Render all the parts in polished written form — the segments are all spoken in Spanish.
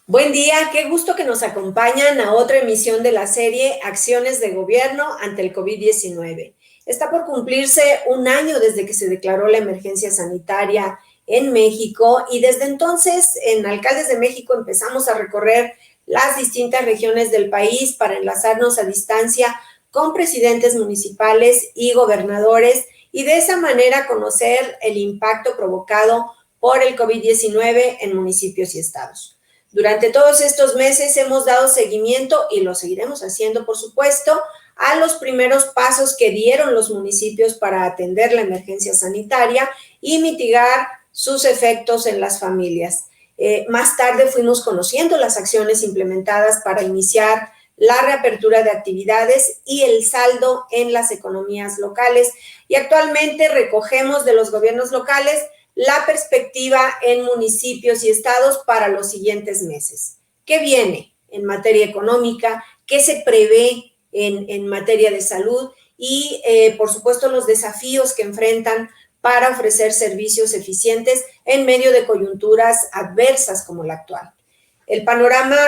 Buen día, qué gusto que nos acompañan a otra emisión de la serie Acciones de Gobierno ante el COVID-19. Está por cumplirse un año desde que se declaró la emergencia sanitaria en México y desde entonces en Alcaldes de México empezamos a recorrer las distintas regiones del país para enlazarnos a distancia con presidentes municipales y gobernadores y de esa manera conocer el impacto provocado por el COVID-19 en municipios y estados. Durante todos estos meses hemos dado seguimiento, y lo seguiremos haciendo, por supuesto, a los primeros pasos que dieron los municipios para atender la emergencia sanitaria y mitigar sus efectos en las familias. Más tarde fuimos conociendo las acciones implementadas para iniciar la reapertura de actividades y el saldo en las economías locales. Y actualmente recogemos de los gobiernos locales la perspectiva en municipios y estados para los siguientes meses. ¿Qué viene en materia económica? ¿Qué se prevé en materia de salud? Y, por supuesto, los desafíos que enfrentan para ofrecer servicios eficientes en medio de coyunturas adversas como la actual. El panorama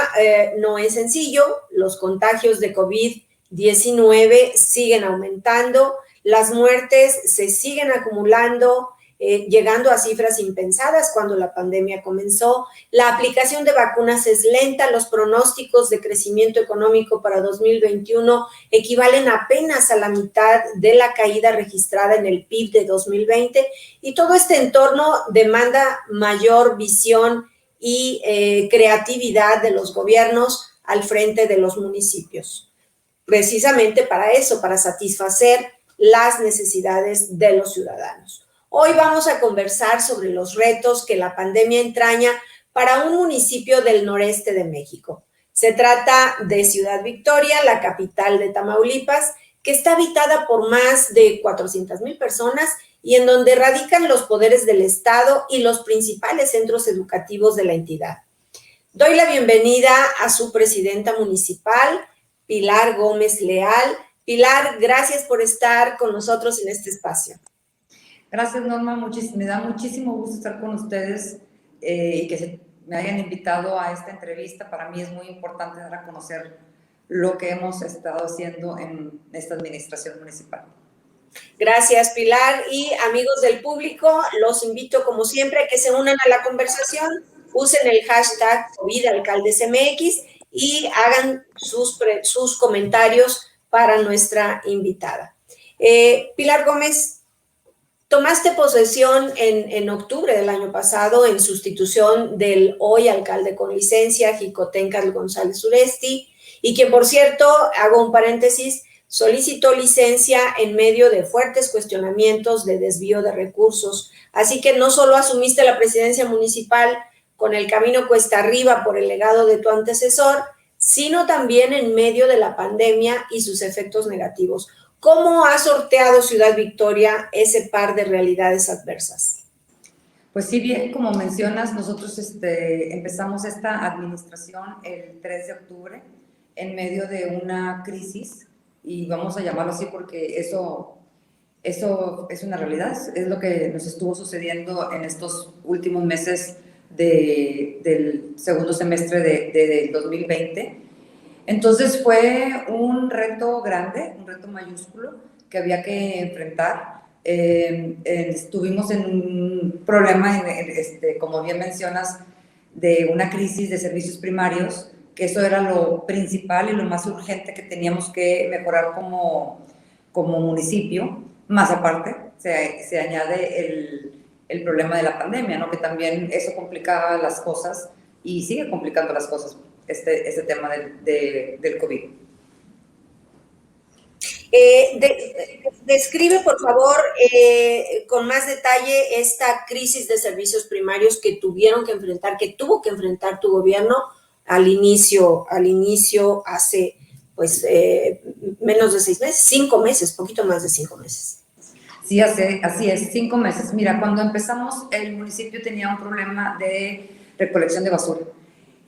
no es sencillo, los contagios de COVID-19 siguen aumentando, las muertes se siguen acumulando, llegando a cifras impensadas cuando la pandemia comenzó. La aplicación de vacunas es lenta, los pronósticos de crecimiento económico para 2021 equivalen apenas a la mitad de la caída registrada en el PIB de 2020 y todo este entorno demanda mayor visión y creatividad de los gobiernos al frente de los municipios. Precisamente para eso, para satisfacer las necesidades de los ciudadanos. Hoy vamos a conversar sobre los retos que la pandemia entraña para un municipio del noreste de México. Se trata de Ciudad Victoria, la capital de Tamaulipas, que está habitada por más de 400,000 personas y en donde radican los poderes del Estado y los principales centros educativos de la entidad. Doy la bienvenida a su presidenta municipal, Pilar Gómez Leal. Pilar, gracias por estar con nosotros en este espacio. Gracias, Norma. Me da muchísimo gusto estar con ustedes y que me hayan invitado a esta entrevista. Para mí es muy importante dar a conocer lo que hemos estado haciendo en esta administración municipal. Gracias, Pilar. Y amigos del público, los invito, como siempre, a que se unan a la conversación, usen el hashtag COVIDAlcaldesMX y hagan sus comentarios para nuestra invitada. Pilar Gómez, tomaste posesión en octubre del año pasado en sustitución del hoy alcalde con licencia, Jicotencal González Uresti, y quien, por cierto, hago un paréntesis, solicitó licencia en medio de fuertes cuestionamientos de desvío de recursos. Así que no solo asumiste la presidencia municipal con el camino cuesta arriba por el legado de tu antecesor, sino también en medio de la pandemia y sus efectos negativos. ¿Cómo ha sorteado Ciudad Victoria ese par de realidades adversas? Pues sí, bien, como mencionas, nosotros empezamos esta administración el 3 de octubre en medio de una crisis, y vamos a llamarlo así porque eso es una realidad, es lo que nos estuvo sucediendo en estos últimos meses del segundo semestre de 2020. Entonces fue un reto grande, un reto mayúsculo que había que enfrentar. Estuvimos en un problema, como bien mencionas, de una crisis de servicios primarios, que eso era lo principal y lo más urgente que teníamos que mejorar como municipio. Más aparte, se añade el problema de la pandemia, ¿no? Que también eso complicaba las cosas y sigue complicando las cosas, este tema del COVID. Describe, por favor, con más detalle esta crisis de servicios primarios que tuvo que enfrentar tu gobierno al inicio hace menos de 6 meses, 5 meses, poquito más de 5 meses. Sí, así es, 5 meses. Mira, cuando empezamos, el municipio tenía un problema de recolección de basura.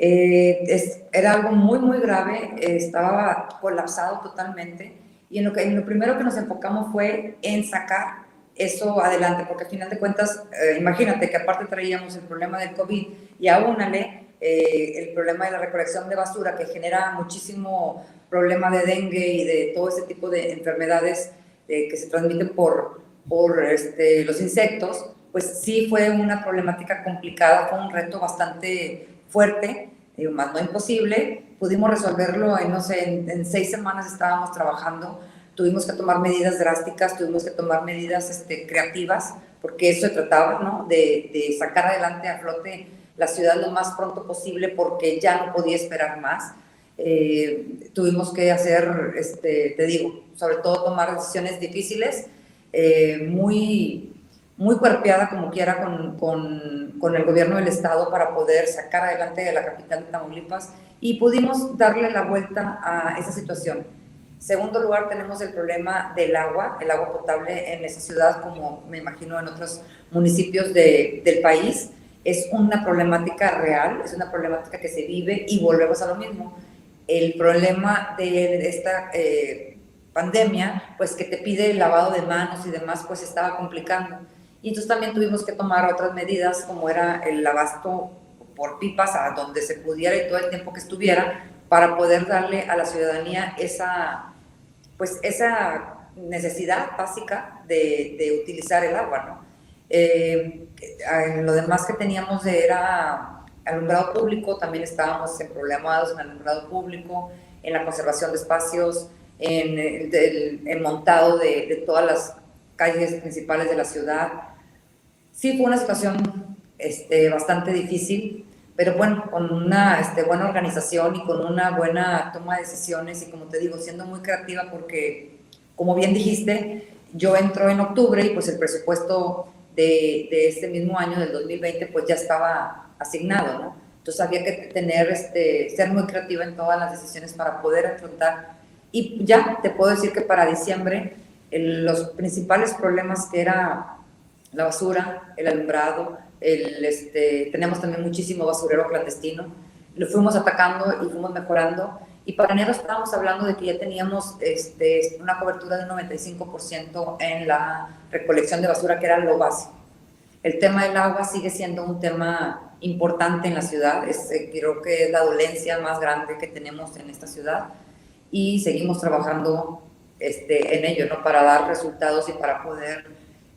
Era algo muy, muy grave, estaba colapsado totalmente, y en lo primero que nos enfocamos fue en sacar eso adelante, porque al final de cuentas, imagínate que aparte traíamos el problema del COVID y aúnale el problema de la recolección de basura, que genera muchísimo problema de dengue y de todo ese tipo de enfermedades que se transmiten por los insectos, pues sí fue una problemática complicada, fue un reto bastante fuerte, digo, más no imposible. Pudimos resolverlo en, no sé, en 6 semanas estábamos trabajando. Tuvimos que tomar medidas drásticas, tuvimos que tomar medidas creativas, porque eso se trataba, ¿no? De sacar adelante a flote la ciudad lo más pronto posible, porque ya no podía esperar más. Tuvimos que hacer, te digo, sobre todo tomar decisiones difíciles, muy, muy cuerpeada como quiera con el gobierno del estado para poder sacar adelante de la capital de Tamaulipas, y pudimos darle la vuelta a esa situación. Segundo lugar, tenemos el problema del agua, el agua potable en esa ciudad, como me imagino en otros municipios del país. Es una problemática real, es una problemática que se vive, y volvemos a lo mismo. El problema de esta pandemia, pues que te pide el lavado de manos y demás, pues estaba complicando. Y entonces también tuvimos que tomar otras medidas, como era el abasto por pipas a donde se pudiera y todo el tiempo que estuviera, para poder darle a la ciudadanía esa necesidad básica de utilizar el agua, ¿no? Lo demás que teníamos era alumbrado público, también estábamos en problemados en alumbrado público, en la conservación de espacios, en el montado de todas las calles principales de la ciudad. Sí fue una situación bastante difícil, pero bueno, con una buena organización y con una buena toma de decisiones, y como te digo, siendo muy creativa, porque como bien dijiste, yo entro en octubre y pues el presupuesto de este mismo año, del 2020, pues ya estaba asignado, ¿no? Entonces había que ser muy creativa en todas las decisiones para poder afrontar. Y ya te puedo decir que para diciembre los principales problemas, que era la basura, el alumbrado, tenemos también muchísimo basurero clandestino, lo fuimos atacando y fuimos mejorando, y para enero estábamos hablando de que ya teníamos una cobertura de 95% en la recolección de basura, que era lo básico. El tema del agua sigue siendo un tema importante en la ciudad, creo que es la dolencia más grande que tenemos en esta ciudad, y seguimos trabajando en ello, ¿no? Para dar resultados y para poder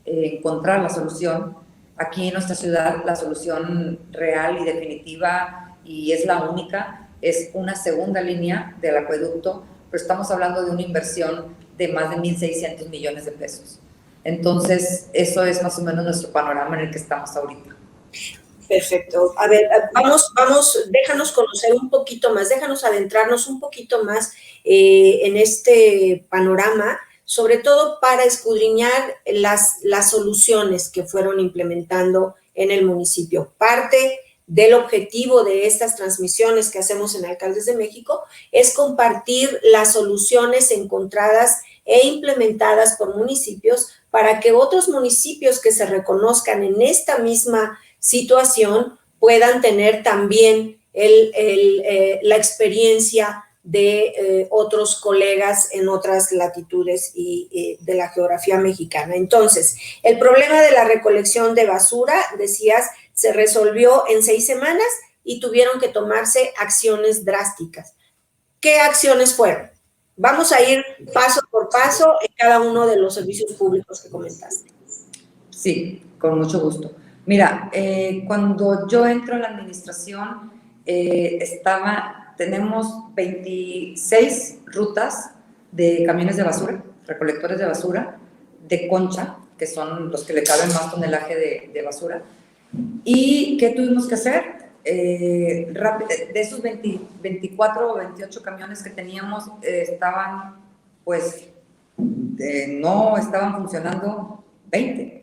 encontrar la solución. Aquí en nuestra ciudad la solución real y definitiva, y es la única, es una segunda línea del acueducto, pero estamos hablando de una inversión de más de 1,600 millones de pesos. Entonces, eso es más o menos nuestro panorama en el que estamos ahorita. Perfecto. A ver, vamos, déjanos conocer un poquito más, déjanos adentrarnos un poquito más en este panorama, sobre todo para escudriñar las soluciones que fueron implementando en el municipio. Parte del objetivo de estas transmisiones que hacemos en Alcaldes de México es compartir las soluciones encontradas e implementadas por municipios, para que otros municipios que se reconozcan en esta misma situación puedan tener también la experiencia de otros colegas en otras latitudes y de la geografía mexicana. Entonces, el problema de la recolección de basura, decías, se resolvió en 6 semanas y tuvieron que tomarse acciones drásticas. ¿Qué acciones fueron? Vamos a ir paso por paso en cada uno de los servicios públicos que comentaste. Sí, con mucho gusto. Mira, cuando yo entro en la administración, tenemos 26 rutas de camiones de basura, recolectores de basura, de concha, que son los que le caben más tonelaje de basura. ¿Y qué tuvimos que hacer? De esos 24 o 28 camiones que teníamos, no estaban funcionando 20.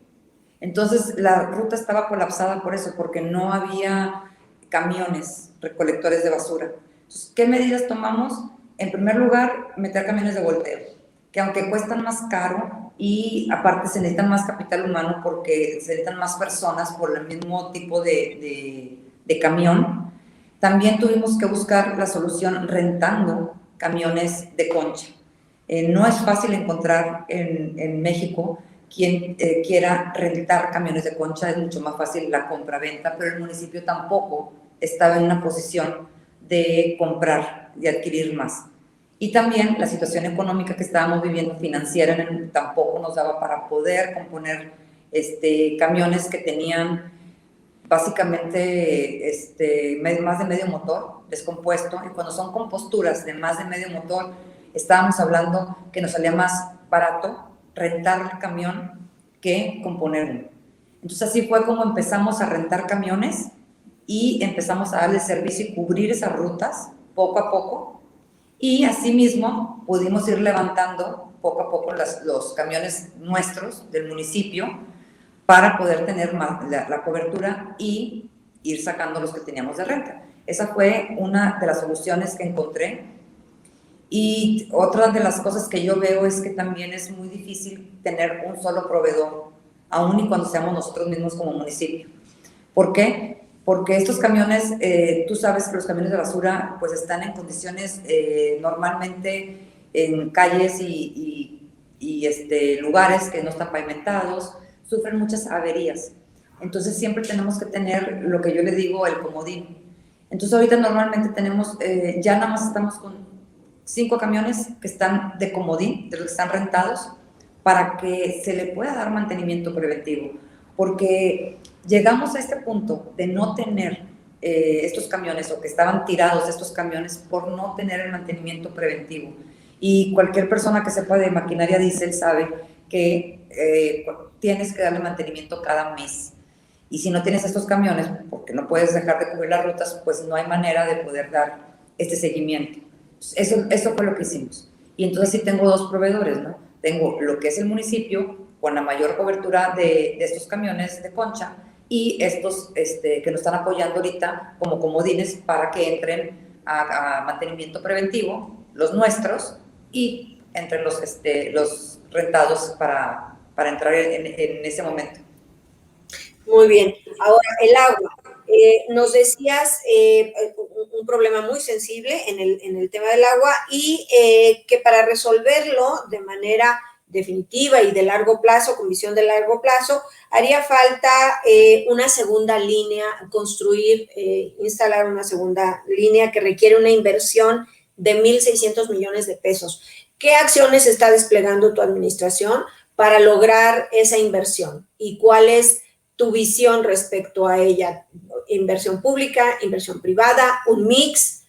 Entonces la ruta estaba colapsada por eso, porque no había camiones recolectores de basura. Entonces, ¿qué medidas tomamos? En primer lugar, meter camiones de volteo, que aunque cuestan más caro y aparte se necesitan más capital humano, porque se necesitan más personas por el mismo tipo de camión, también tuvimos que buscar la solución rentando camiones de concha. No es fácil encontrar en México quien quiera rentar camiones de concha, es mucho más fácil la compra-venta, pero el municipio tampoco estaba en una posición de comprar y adquirir más. Y también la situación económica que estábamos viviendo, financiera, tampoco nos daba para poder componer camiones que tenían básicamente más de medio motor descompuesto, y cuando son composturas de más de medio motor, estábamos hablando que nos salía más barato rentar el camión que componer uno. Entonces así fue como empezamos a rentar camiones y empezamos a darle servicio y cubrir esas rutas poco a poco, y asimismo pudimos ir levantando poco a poco los camiones nuestros del municipio para poder tener la cobertura y ir sacando los que teníamos de renta. Esa fue una de las soluciones que encontré. Y otra de las cosas que yo veo es que también es muy difícil tener un solo proveedor, aun y cuando seamos nosotros mismos como municipio. ¿Por qué? Porque estos camiones, tú sabes que los camiones de basura pues están en condiciones normalmente en calles y lugares que no están pavimentados, sufren muchas averías. Entonces siempre tenemos que tener lo que yo le digo el comodín. Entonces ahorita normalmente tenemos, ya nada más estamos con 5 camiones que están de comodín, de los que están rentados, para que se le pueda dar mantenimiento preventivo. Porque llegamos a este punto de no tener estos camiones, o que estaban tirados estos camiones por no tener el mantenimiento preventivo. Y cualquier persona que sepa de maquinaria diésel sabe que tienes que darle mantenimiento cada mes. Y si no tienes estos camiones, porque no puedes dejar de cubrir las rutas, pues no hay manera de poder dar este seguimiento. Eso fue lo que hicimos. Y entonces sí tengo 2 proveedores, ¿no? Tengo lo que es el municipio, con la mayor cobertura de estos camiones de concha, y estos que nos están apoyando ahorita como comodines para que entren a mantenimiento preventivo, los nuestros, y entren los rentados para entrar en ese momento. Muy bien. Ahora, el agua. Nos decías un problema muy sensible en el tema del agua, y que para resolverlo de manera definitiva y de largo plazo, con visión de largo plazo, haría falta una segunda línea, construir, instalar una segunda línea que requiere una inversión de 1,600 millones de pesos. ¿Qué acciones está desplegando tu administración para lograr esa inversión? ¿Y cuál es tu visión respecto a ella? ¿Inversión pública, inversión privada, un mix?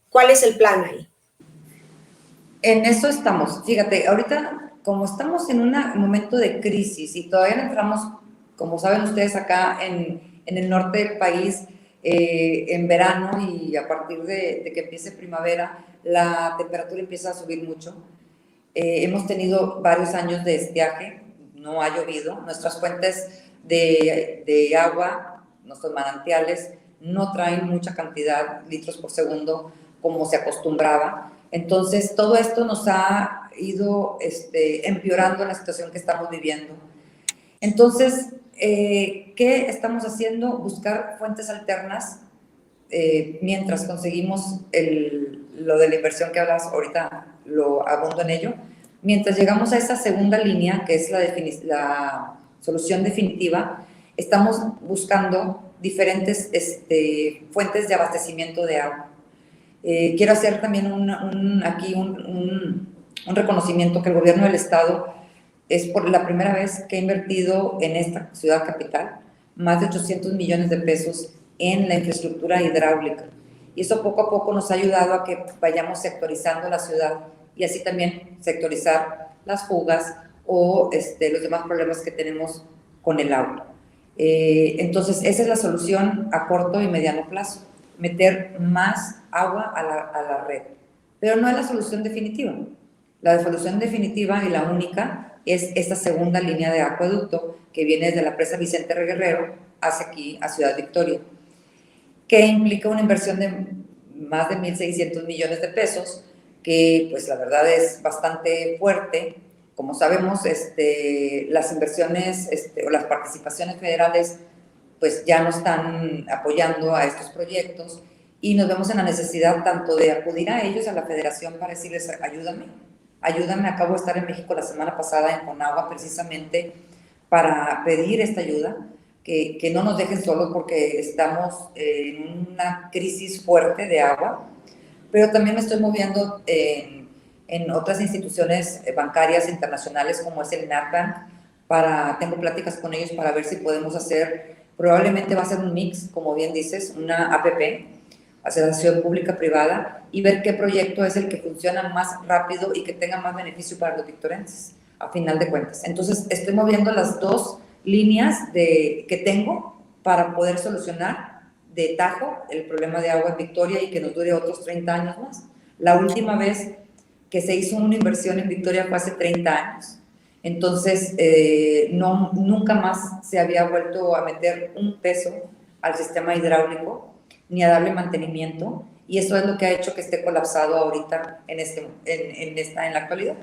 ¿Cuál es el plan ahí? En eso estamos. Fíjate, ahorita como estamos en un momento de crisis y todavía no entramos, como saben ustedes, acá en el norte del país, en verano, y a partir de que empiece primavera, la temperatura empieza a subir mucho. Hemos tenido varios años de estiaje, no ha llovido, nuestras fuentes de agua, nuestros manantiales, no traen mucha cantidad, litros por segundo, como se acostumbraba. Entonces, todo esto nos ha ido empeorando la situación que estamos viviendo. Entonces, ¿qué estamos haciendo? Buscar fuentes alternas mientras conseguimos lo de la inversión que hablas ahorita, lo abundo en ello. Mientras llegamos a esa segunda línea, que es la solución definitiva, estamos buscando diferentes fuentes de abastecimiento de agua. Quiero hacer también aquí un reconocimiento que el gobierno del estado es por la primera vez que ha invertido en esta ciudad capital más de 800 millones de pesos en la infraestructura hidráulica. Y eso poco a poco nos ha ayudado a que vayamos sectorizando la ciudad, y así también sectorizar las fugas o los demás problemas que tenemos con el agua. Entonces, esa es la solución a corto y mediano plazo, meter más agua a la red. Pero no es la solución definitiva. La solución definitiva y la única es esta segunda línea de acueducto que viene desde la presa Vicente Guerrero hacia aquí, a Ciudad Victoria, que implica una inversión de más de 1,600 millones de pesos, que pues la verdad es bastante fuerte. Como sabemos, las inversiones o las participaciones federales pues ya no están apoyando a estos proyectos, y nos vemos en la necesidad tanto de acudir a ellos, a la federación, para decirles ayúdame. Acabo de estar en México la semana pasada en Conagua precisamente para pedir esta ayuda, que no nos dejen solos porque estamos en una crisis fuerte de agua, pero también me estoy moviendo en otras instituciones bancarias internacionales como es el NatBank, tengo pláticas con ellos para ver si podemos hacer, probablemente va a ser un mix, como bien dices, una APP, asociación pública-privada, y ver qué proyecto es el que funciona más rápido y que tenga más beneficio para los victorenses, a final de cuentas. Entonces, estoy moviendo las dos líneas que tengo para poder solucionar de tajo el problema de agua en Victoria y que nos dure otros 30 años más. La última vez que se hizo una inversión en Victoria fue hace 30 años. Entonces, nunca más se había vuelto a meter un peso al sistema hidráulico ni a darle mantenimiento, y eso es lo que ha hecho que esté colapsado ahorita en la actualidad.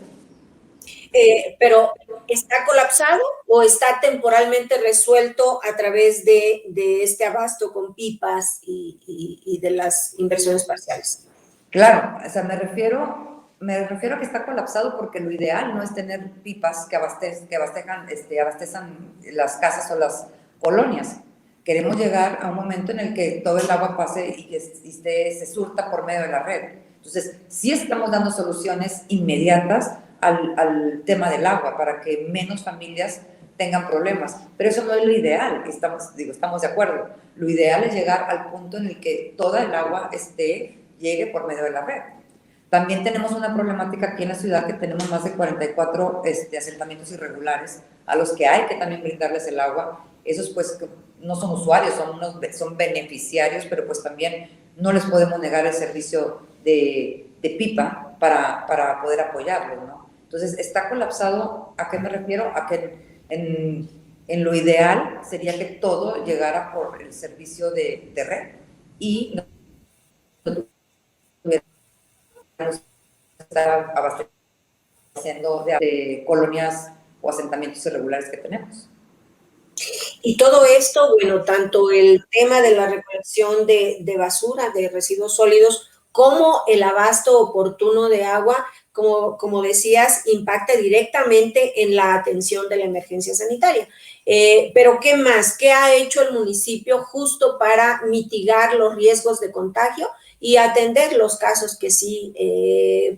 Pero ¿está colapsado o está temporalmente resuelto a través de este abasto con pipas y de las inversiones parciales? Claro, o sea, me refiero a que está colapsado porque lo ideal no es tener pipas que abastezcan las casas o las colonias. Queremos llegar a un momento en el que todo el agua pase y se surta por medio de la red. Entonces, sí estamos dando soluciones inmediatas al tema del agua para que menos familias tengan problemas, pero eso no es lo ideal, estamos de acuerdo. Lo ideal es llegar al punto en el que toda el agua llegue por medio de la red. También tenemos una problemática aquí en la ciudad que tenemos más de 44 asentamientos irregulares a los que hay que también brindarles el agua. Esos pues no son usuarios, son beneficiarios, pero pues también no les podemos negar el servicio de pipa para poder apoyarlos, ¿no? Entonces, ¿está colapsado? ¿A qué me refiero? A que en lo ideal sería que todo llegara por el servicio de red y no estar abasteciendo de colonias o asentamientos irregulares que tenemos. Y todo esto, bueno, tanto el tema de la recolección de basura, de residuos sólidos, como el abasto oportuno de agua, como decías, impacta directamente en la atención de la emergencia sanitaria. Pero ¿qué más? ¿Qué ha hecho el municipio justo para mitigar los riesgos de contagio y atender los casos que sí,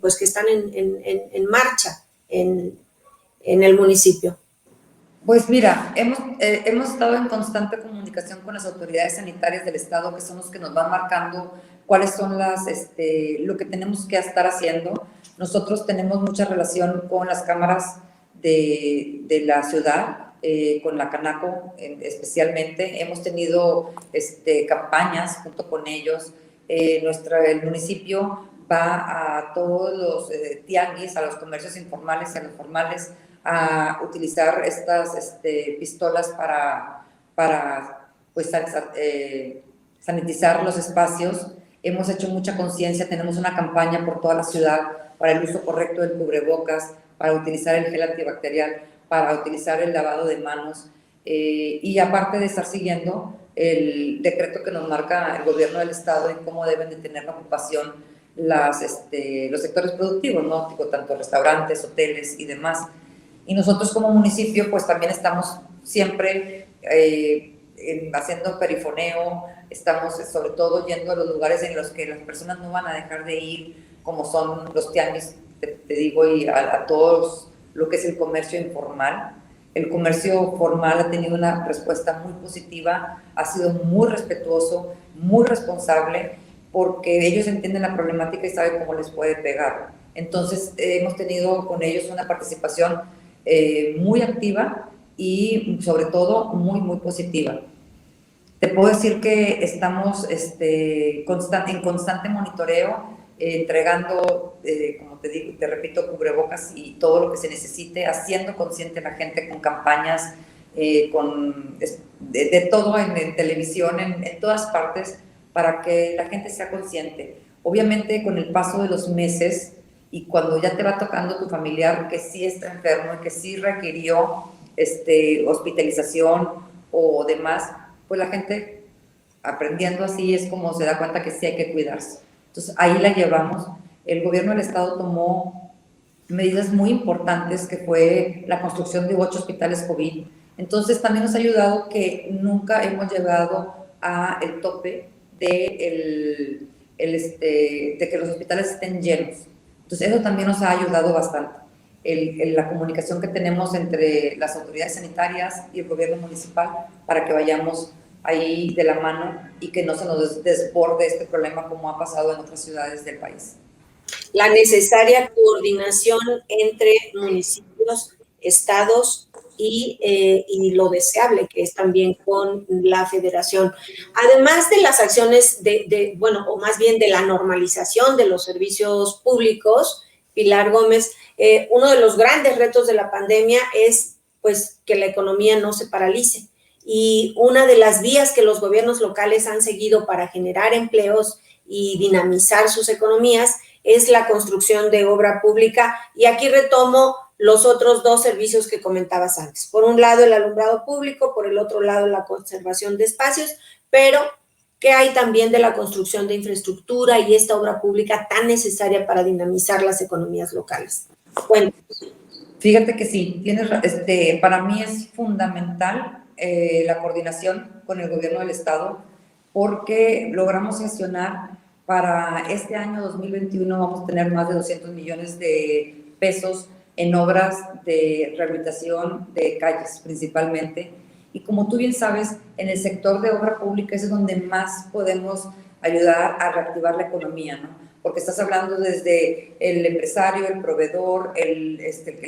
pues que están en marcha en el municipio? Pues mira, hemos estado en constante comunicación con las autoridades sanitarias del estado, que son los que nos van marcando cuáles son lo que tenemos que estar haciendo. Nosotros tenemos mucha relación con las cámaras de la ciudad, con la Canaco especialmente. Hemos tenido campañas junto con ellos. El municipio va a todos los tianguis, a los comercios informales y a los formales, a utilizar estas pistolas para pues, sanitizar los espacios. Hemos hecho mucha conciencia, tenemos una campaña por toda la ciudad para el uso correcto del cubrebocas, para utilizar el gel antibacterial, para utilizar el lavado de manos, y aparte de estar siguiendo el decreto que nos marca el gobierno del estado en cómo deben de tener la ocupación los sectores productivos, ¿no? Tanto restaurantes, hoteles y demás. Y nosotros como municipio pues también estamos siempre haciendo perifoneo, estamos sobre todo yendo a los lugares en los que las personas no van a dejar de ir, como son los tianguis, te digo, y a todos lo que es el comercio informal. El comercio formal ha tenido una respuesta muy positiva, ha sido muy respetuoso, muy responsable, porque ellos entienden la problemática y saben cómo les puede pegar. Entonces hemos tenido con ellos una participación muy activa y sobre todo muy, muy positiva. Te puedo decir que estamos en constante monitoreo, entregando, como te digo, te repito, cubrebocas y todo lo que se necesite, haciendo consciente a la gente con campañas, de todo en televisión, en todas partes, para que la gente sea consciente. Obviamente, con el paso de los meses, y cuando ya te va tocando tu familiar que sí está enfermo y que sí requirió hospitalización o demás, pues la gente aprendiendo así es como se da cuenta que sí hay que cuidarse. Entonces ahí la llevamos. El gobierno del estado tomó medidas muy importantes, que fue la construcción de 8 hospitales COVID Entonces también nos ha ayudado que nunca hemos llegado a el tope de que los hospitales estén llenos. Entonces eso también nos ha ayudado bastante. La comunicación que tenemos entre las autoridades sanitarias y el gobierno municipal para que vayamos ahí de la mano y que no se nos desborde este problema como ha pasado en otras ciudades del país. La necesaria coordinación entre municipios, estados y lo deseable que es también con la federación. Además de las acciones bueno, o más bien de la normalización de los servicios públicos, Pilar Gómez, uno de los grandes retos de la pandemia es pues que la economía no se paralice. Y una de las vías que los gobiernos locales han seguido para generar empleos y dinamizar sus economías es la construcción de obra pública. Y aquí retomo los otros dos servicios que comentabas antes. Por un lado, el alumbrado público, por el otro lado, la conservación de espacios, pero ¿qué hay también de la construcción de infraestructura y esta obra pública tan necesaria para dinamizar las economías locales? Cuéntanos. Fíjate que sí, para mí es fundamental la coordinación con el gobierno del estado, porque logramos gestionar para este año 2021, vamos a tener más de 200 millones de pesos en obras de rehabilitación de calles principalmente. Y como tú bien sabes, en el sector de obra pública es donde más podemos ayudar a reactivar la economía, ¿no? Porque estás hablando desde el empresario, el proveedor, el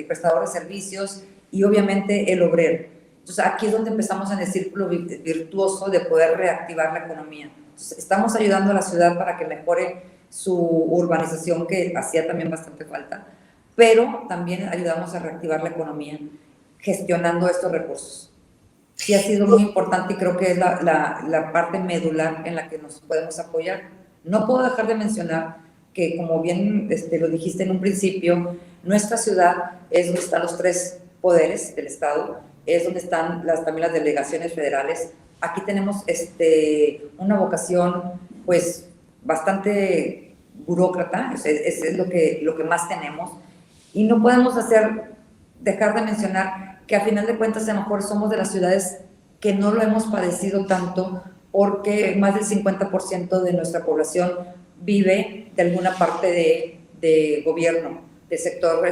prestador de servicios y obviamente el obrero. Entonces aquí es donde empezamos en el círculo virtuoso de poder reactivar la economía. Entonces, estamos ayudando a la ciudad para que mejore su urbanización, que hacía también bastante falta, pero también ayudamos a reactivar la economía gestionando estos recursos. Sí ha sido muy importante y creo que es la parte medular en la que nos podemos apoyar. No puedo dejar de mencionar que, como bien lo dijiste en un principio, nuestra ciudad es donde están los tres poderes del Estado, es donde están también las delegaciones federales. Aquí tenemos una vocación pues bastante burócrata, es lo que más tenemos, y no podemos dejar de mencionar que a final de cuentas a lo mejor somos de las ciudades que no lo hemos padecido tanto, porque más del 50% de nuestra población vive de alguna parte de gobierno, del sector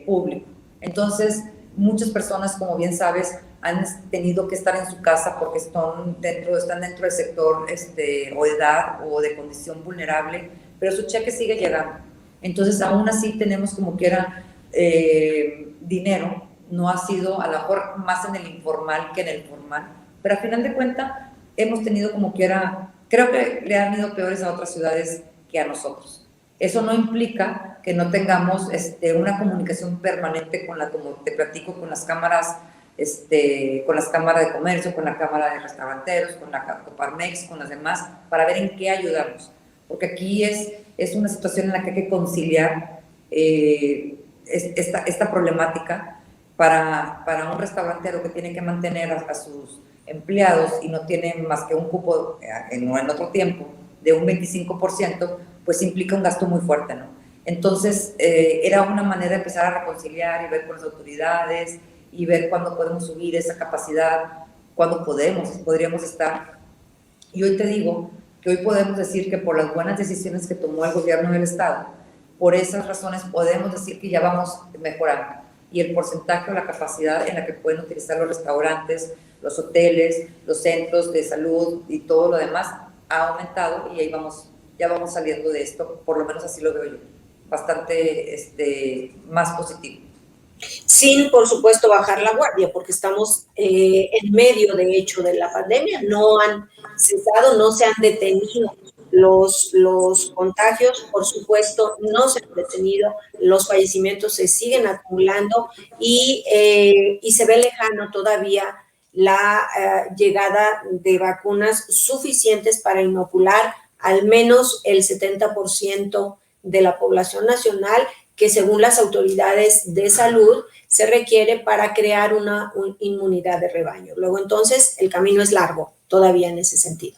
público. Entonces, muchas personas, como bien sabes, han tenido que estar en su casa porque están dentro del sector o de edad o de condición vulnerable, pero su cheque sigue llegando. Entonces, aún así tenemos como quiera dinero. No ha sido a lo mejor más en el informal que en el formal, pero al final de cuentas hemos tenido como quiera, creo que le han ido peores a otras ciudades que a nosotros. Eso no implica que no tengamos una comunicación permanente como te platico, con las cámaras, con las cámaras de comercio, con la cámara de restauranteros, con la Coparmex, con las demás, para ver en qué ayudamos. Porque aquí es una situación en la que hay que conciliar esta problemática para un restaurantero que tiene que mantener a sus empleados y no tiene más que un cupo en otro tiempo de un 25%, pues implica un gasto muy fuerte, ¿no? Entonces, era una manera de empezar a reconciliar y ver con las autoridades y ver cuándo podemos subir esa capacidad, cuándo podríamos estar. Y hoy te digo que hoy podemos decir que por las buenas decisiones que tomó el gobierno del Estado, por esas razones podemos decir que ya vamos mejorando. Y el porcentaje o la capacidad en la que pueden utilizar los restaurantes, los hoteles, los centros de salud y todo lo demás ha aumentado, y ahí ya vamos saliendo de esto, por lo menos así lo veo yo, bastante más positivo. Sin, por supuesto, bajar la guardia, porque estamos en medio, de hecho, de la pandemia. No han cesado, no se han detenido los contagios, por supuesto, no se han detenido, los fallecimientos se siguen acumulando y se ve lejano todavía la llegada de vacunas suficientes para inocular al menos el 70% de la población nacional, que según las autoridades de salud se requiere para crear una inmunidad de rebaño. Luego, entonces, el camino es largo todavía en ese sentido.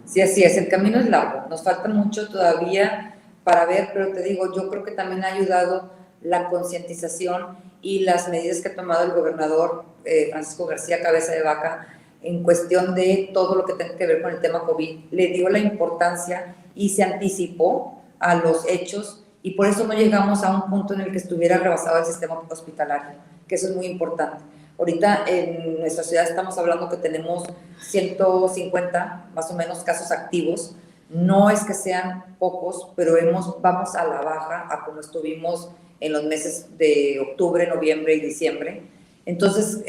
Sí, así es, el camino es largo, nos falta mucho todavía para ver, pero te digo, yo creo que también ha ayudado la concientización y las medidas que ha tomado el gobernador Francisco García Cabeza de Vaca en cuestión de todo lo que tenga que ver con el tema COVID. Le dio la importancia y se anticipó a los hechos, y por eso no llegamos a un punto en el que estuviera rebasado el sistema hospitalario, que eso es muy importante. Ahorita en nuestra ciudad estamos hablando que tenemos 150 más o menos casos activos. No es que sean pocos, pero vamos a la baja a como estuvimos en los meses de octubre, noviembre y diciembre. Entonces,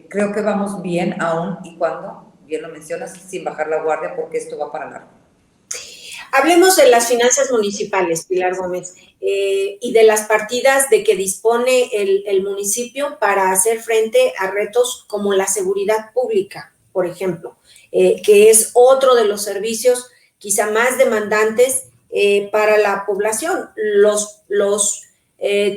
creo que vamos bien aún y cuando, bien lo mencionas, sin bajar la guardia, porque esto va para largo. Hablemos de las finanzas municipales, Pilar Gómez, y de las partidas de que dispone el municipio para hacer frente a retos como la seguridad pública, por ejemplo, que es otro de los servicios quizá más demandantes para la población. Los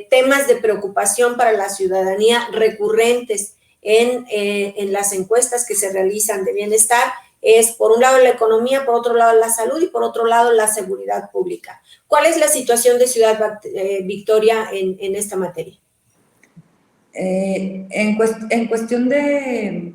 temas de preocupación para la ciudadanía recurrentes en las encuestas que se realizan de bienestar es, por un lado, la economía, por otro lado, la salud y por otro lado, la seguridad pública. ¿Cuál es la situación de Ciudad Victoria en esta materia? En cuestión de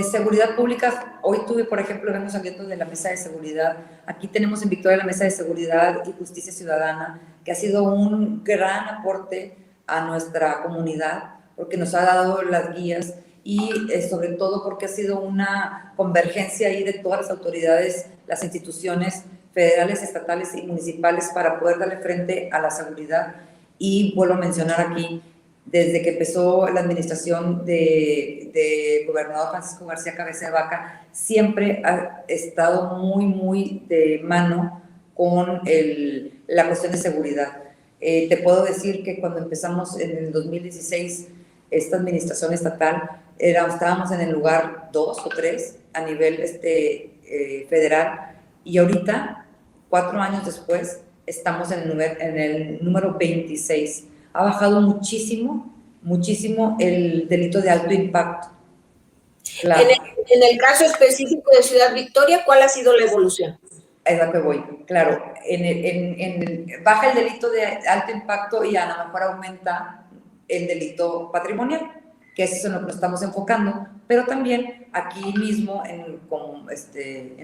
seguridad pública, hoy tuve, por ejemplo, vengo saliendo de la mesa de seguridad. Aquí tenemos en Victoria la mesa de seguridad y justicia ciudadana, que ha sido un gran aporte a nuestra comunidad, porque nos ha dado las guías y sobre todo porque ha sido una convergencia ahí de todas las autoridades, las instituciones federales, estatales y municipales para poder darle frente a la seguridad. Y vuelvo a mencionar aquí, desde que empezó la administración de gobernador Francisco García Cabeza de Vaca, siempre ha estado muy de mano con la cuestión de seguridad. Te puedo decir que cuando empezamos en el 2016 esta administración estatal, estábamos en el lugar 2 o 3 a nivel federal, y ahorita, 4 años después, estamos en el número 26. Ha bajado muchísimo el delito de alto impacto. Claro. En el caso específico de Ciudad Victoria, ¿cuál ha sido la evolución? Es lo que voy, claro. Baja el delito de alto impacto y a lo mejor aumenta el delito patrimonial, que es eso en lo que nos estamos enfocando, pero también aquí mismo en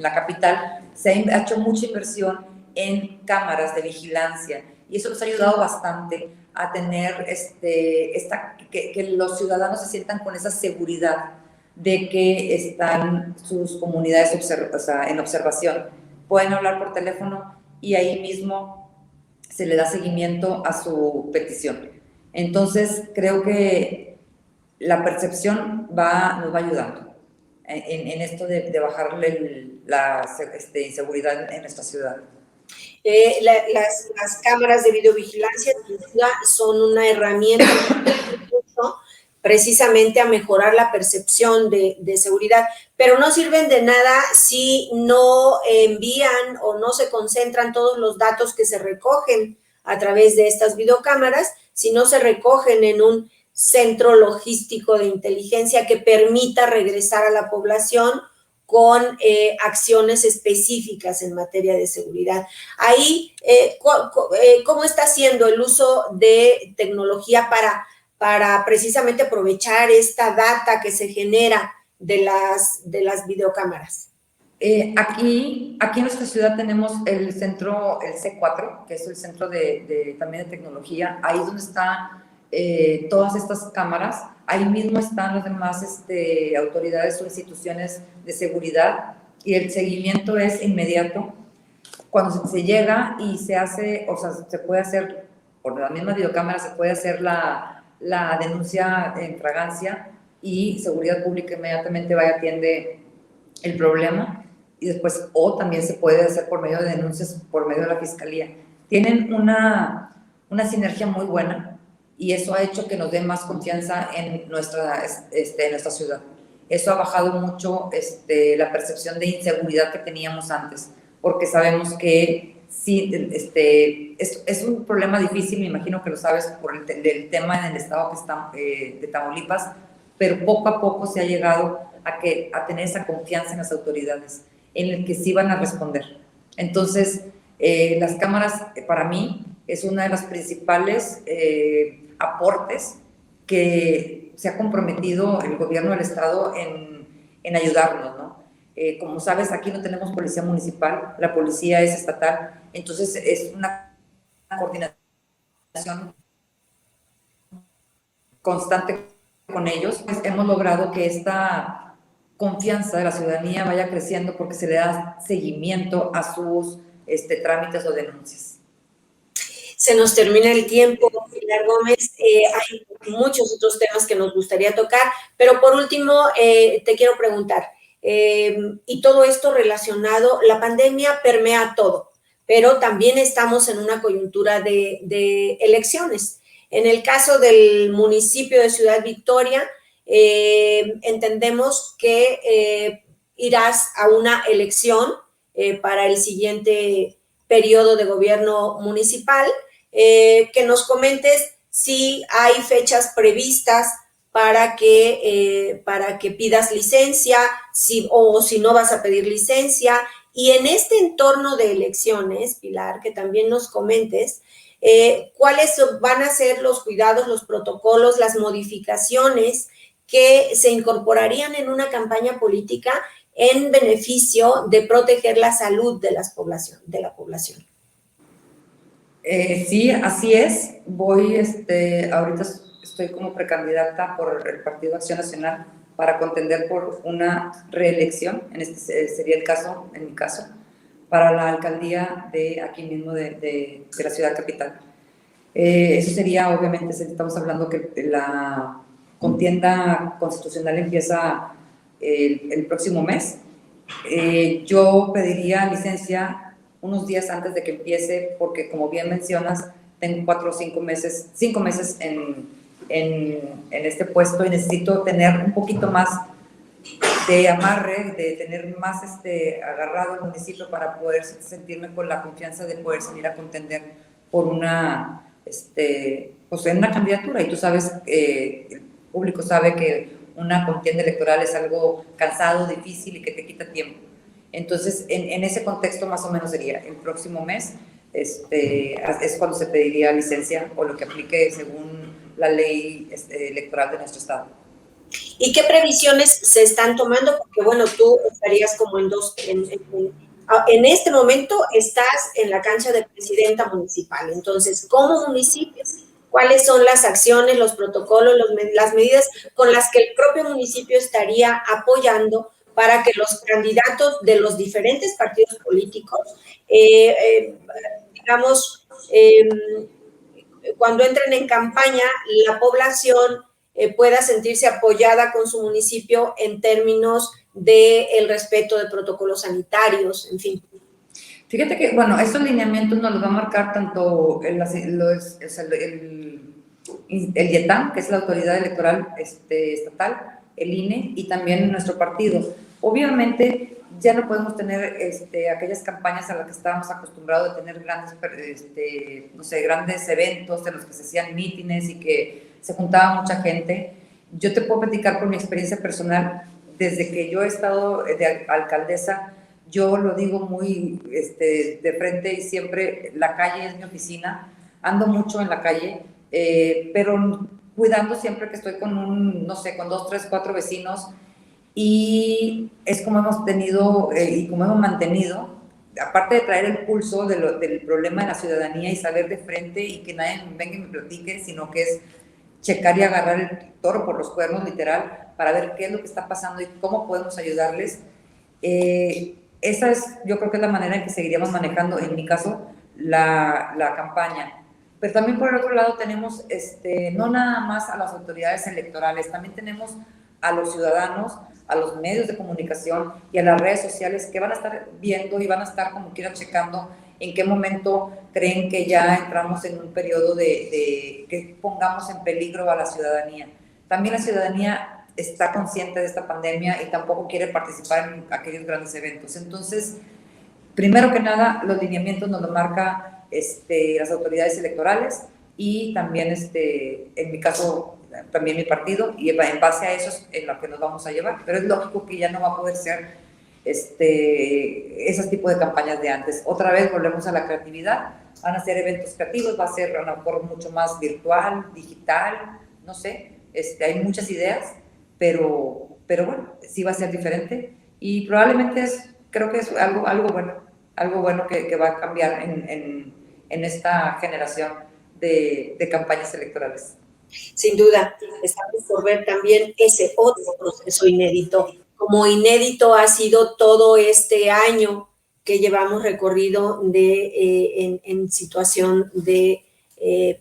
la capital se ha hecho mucha inversión en cámaras de vigilancia, y eso nos ha ayudado bastante a tener que los ciudadanos se sientan con esa seguridad de que están sus comunidades en observación. Pueden hablar por teléfono y ahí mismo se le da seguimiento a su petición. Entonces, creo que la percepción nos va ayudando en esto de bajarle la inseguridad en nuestra ciudad. Las cámaras de videovigilancia son una herramienta precisamente a mejorar la percepción de seguridad, pero no sirven de nada si no envían o no se concentran todos los datos que se recogen a través de estas videocámaras, si no se recogen en un centro logístico de inteligencia que permita regresar a la población con acciones específicas en materia de seguridad. Ahí, ¿cómo está siendo el uso de tecnología para precisamente aprovechar esta data que se genera de las videocámaras? Aquí en nuestra ciudad tenemos el centro, el C4, que es el centro también de tecnología. Ahí es donde están todas estas cámaras. Ahí mismo están las demás autoridades o instituciones de seguridad, y el seguimiento es inmediato. Cuando se llega y se hace, o sea, se puede hacer, por la misma videocámara se puede hacer la denuncia en fragancia, y seguridad pública inmediatamente va y atiende el problema, y después, o también se puede hacer por medio de denuncias, por medio de la fiscalía. Tienen una sinergia muy buena, y eso ha hecho que nos dé más confianza en nuestra ciudad. Eso ha bajado mucho la percepción de inseguridad que teníamos antes, porque sabemos que sí, es un problema difícil, me imagino que lo sabes por el tema en el estado que está, de Tamaulipas, pero poco a poco se ha llegado a tener esa confianza en las autoridades, en el que sí van a responder. Entonces, las cámaras para mí es una de las principales aportes que se ha comprometido el gobierno del estado en ayudarnos, ¿no? Como sabes, aquí no tenemos policía municipal, la policía es estatal, entonces es una coordinación constante con ellos. Pues hemos logrado que esta confianza de la ciudadanía vaya creciendo porque se le da seguimiento a sus trámites o denuncias. Se nos termina el tiempo, Pilar Gómez. Hay muchos otros temas que nos gustaría tocar, pero por último, te quiero preguntar, y todo esto relacionado, la pandemia permea todo, pero también estamos en una coyuntura de elecciones. En el caso del municipio de Ciudad Victoria, entendemos que irás a una elección para el siguiente periodo de gobierno municipal. Que nos comentes si hay fechas previstas para que pidas licencia, o si no vas a pedir licencia. Y en este entorno de elecciones, Pilar, que también nos comentes cuáles van a ser los cuidados, los protocolos, las modificaciones que se incorporarían en una campaña política en beneficio de proteger la salud de la población. Sí, así es. Ahorita estoy como precandidata por el Partido Acción Nacional para contender por una reelección, sería el caso, en mi caso, para la alcaldía de aquí mismo de la ciudad capital. Eso sería, obviamente, estamos hablando que la contienda constitucional empieza el próximo mes. Yo pediría licencia unos días antes de que empiece, porque como bien mencionas, tengo 4 o 5 meses en este puesto y necesito tener un poquito más de amarre, de tener más agarrado el municipio para poder sentirme con la confianza de poder salir a contender por una, pues en una candidatura. Y tú sabes, el público sabe que una contienda electoral es algo cansado, difícil y que te quita tiempo. Entonces, en ese contexto más o menos sería el próximo mes, es cuando se pediría licencia o lo que aplique según la ley electoral de nuestro estado. ¿Y qué previsiones se están tomando? Porque, bueno, tú estarías como en este momento estás en la cancha de presidenta municipal. Entonces, como municipio, ¿cuáles son las acciones, los protocolos, las medidas con las que el propio municipio estaría apoyando para que los candidatos de los diferentes partidos políticos, digamos, cuando entren en campaña, la población pueda sentirse apoyada con su municipio en términos del respeto de protocolos sanitarios, en fin? Fíjate que, bueno, estos lineamientos nos los va a marcar tanto el IETAM, que es la autoridad electoral estatal, el INE, y también nuestro partido. Obviamente, ya no podemos tener aquellas campañas a las que estábamos acostumbrados de tener grandes, no sé, grandes eventos en los que se hacían mítines y que se juntaba mucha gente. Yo te puedo platicar por mi experiencia personal, desde que yo he estado de alcaldesa, yo lo digo muy de frente y siempre, la calle es mi oficina, ando mucho en la calle, pero cuidando siempre que estoy con no sé, con 2, 3, 4 vecinos, y es como hemos tenido y como hemos mantenido, aparte de traer el pulso del problema de la ciudadanía y saber de frente y que nadie venga y me platique, sino que es checar y agarrar el toro por los cuernos, literal, para ver qué es lo que está pasando y cómo podemos ayudarles. Esa es, yo creo que es la manera en que seguiríamos manejando, en mi caso, la campaña. Pero también por el otro lado tenemos, no nada más a las autoridades electorales, también tenemos a los ciudadanos, a los medios de comunicación y a las redes sociales que van a estar viendo y van a estar como quiera checando en qué momento creen que ya entramos en un periodo de que pongamos en peligro a la ciudadanía. También la ciudadanía está consciente de esta pandemia y tampoco quiere participar en aquellos grandes eventos. Entonces, primero que nada, los lineamientos nos lo marca las autoridades electorales y también, en mi caso, también mi partido, y en base a eso es en lo que nos vamos a llevar. Pero es lógico que ya no va a poder ser esos tipos de campañas de antes. Otra vez volvemos a la creatividad, van a ser eventos creativos, va a ser a lo mejor mucho más virtual, digital, no sé, hay muchas ideas, pero bueno, sí va a ser diferente y probablemente creo que es algo bueno que va a cambiar en esta generación de campañas electorales. Sin duda, estamos por ver también ese otro proceso inédito. Como inédito ha sido todo este año que llevamos recorrido en situación de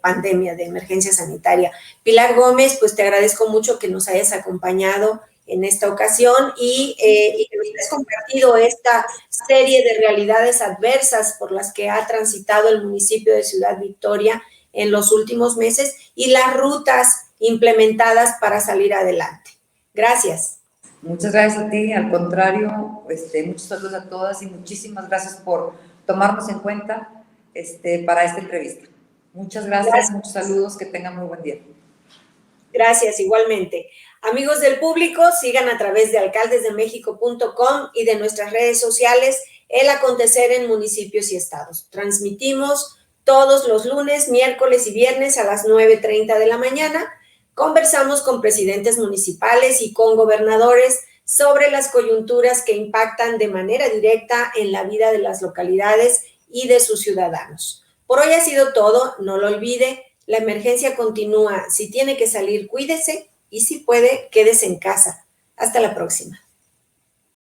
pandemia, de emergencia sanitaria. Pilar Gómez, pues te agradezco mucho que nos hayas acompañado en esta ocasión y que nos hayas compartido esta serie de realidades adversas por las que ha transitado el municipio de Ciudad Victoria en los últimos meses y las rutas implementadas para salir adelante. Gracias. Muchas gracias a ti, al contrario, muchos saludos a todas y muchísimas gracias por tomarnos en cuenta para esta entrevista. Muchas gracias, muchos saludos, que tengan muy buen día. Gracias, igualmente. Amigos del público, sigan a través de alcaldesdemexico.com y de nuestras redes sociales el acontecer en municipios y estados. Transmitimos todos los lunes, miércoles y viernes a las 9:30 de la mañana. Conversamos con presidentes municipales y con gobernadores sobre las coyunturas que impactan de manera directa en la vida de las localidades y de sus ciudadanos. Por hoy ha sido todo, no lo olvide, la emergencia continúa. Si tiene que salir, cuídese y si puede, quédese en casa. Hasta la próxima.